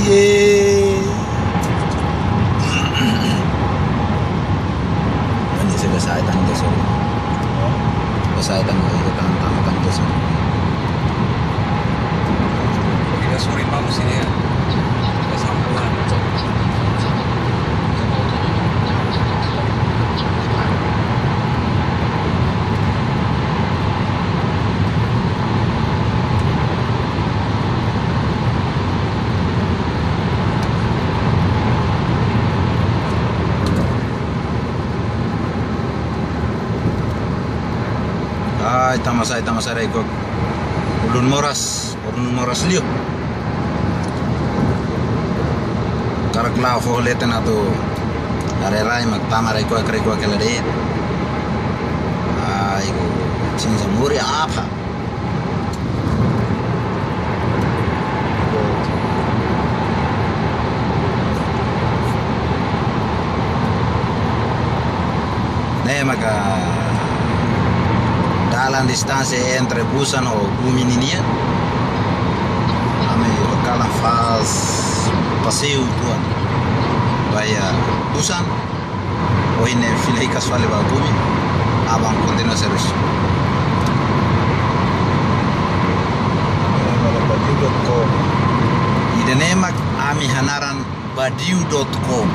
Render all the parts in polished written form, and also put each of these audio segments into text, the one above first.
Ini saya kesaitan tu so. Kesaitan itu tangan tu so. Kita suri bagus ini ya. Kesampuan. Tama sa rego. Ulun moras liu. Karak lao fo leten ato are rai mak tama rego kala de. Iku cinza muri apa? Maka dalam distansi entre Busan o Gumininia kami bakalan faz passeio tuan vaya Busan o ini filei casual ba Gumi abang continua serviço idenemak ami hanaran badiu.com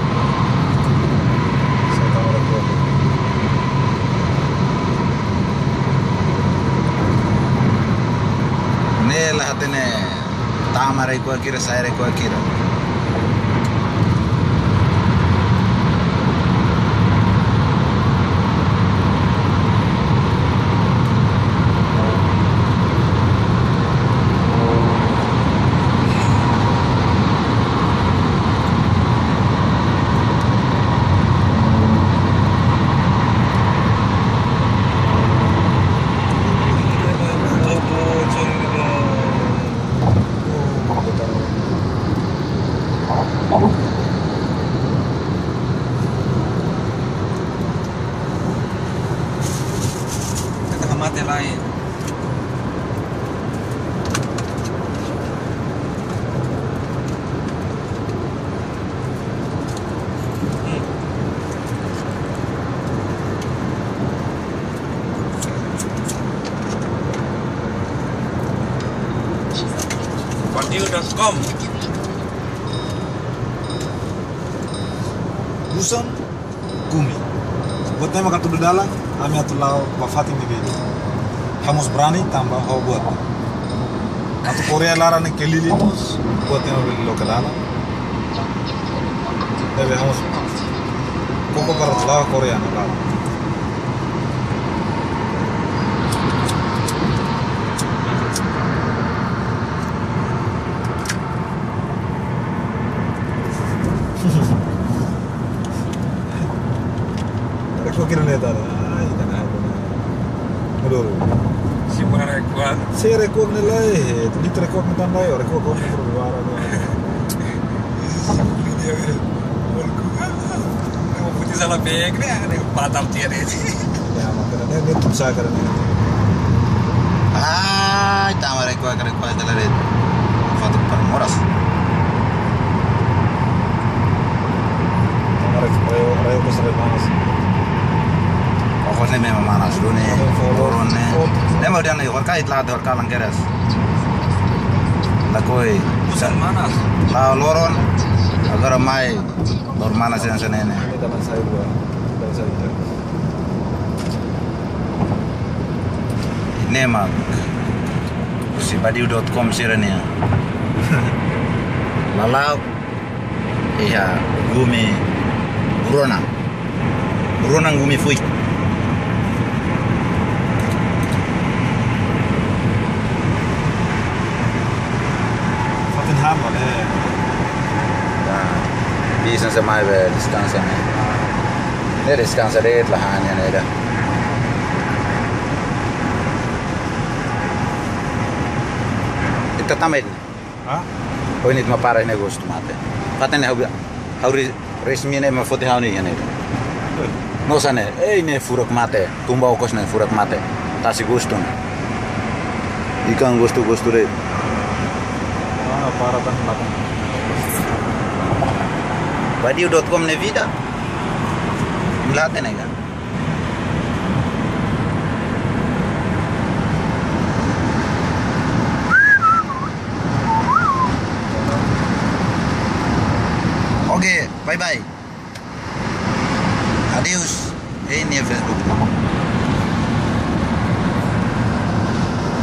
lah hatene tamare ko akira saire ko akira Mati lain. Badiu.com Busan Gumi. Buat tema kan tuh dalam, kami atau lau wafatin di bini. Hamus berani tambah ho buat. Atau Korea larang kelilimus buat tema beli lokal dalam. Tapi hamus koko barat lau Korea dalam. Kok kira neta? Ay, tanah apa? Aduh. Si mana rekod? Si rekod nilai, itu rekod minta nilai, rekod kau ni berbuara. Kamu putih salah beg ni, ada patah tiada ni. Ya, makanya ni tu saya kerana. tama reko dalam red. Foto permoras. Tama reko besar manas. Pokoknya memang manas dulu nih, turun nih. Memang dia nih, kait lah, kalang keras. Lakoi, Busan manas. lah loron, agar mai, lor manas yang sana ini. Ini teman saya buat, dan saya. Ini mak, si badiu.com sirene ya. Lalau, iya, Gumi, Buronang Gumi fui. Hamma det. Biisen se mai väl distansen. Det distansen det är här nere. Itu tamen. Hah? Oh ini mah parah nih Gusto mate. Katanya hauri resmi nih mah foto hauni ini. No sana, ini furak mate. Tumba okos nih furak mate. Tasi Gusto. Ikan Gusto deh. Parah kan belakang. Badiu.com ne vida. Mlate ne kan. Oke, bye bye. Adios. Ini Facebook.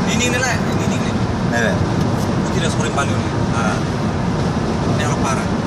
Ini lah, ini. Nere. Aku tidak sore paling. Ini apa parah?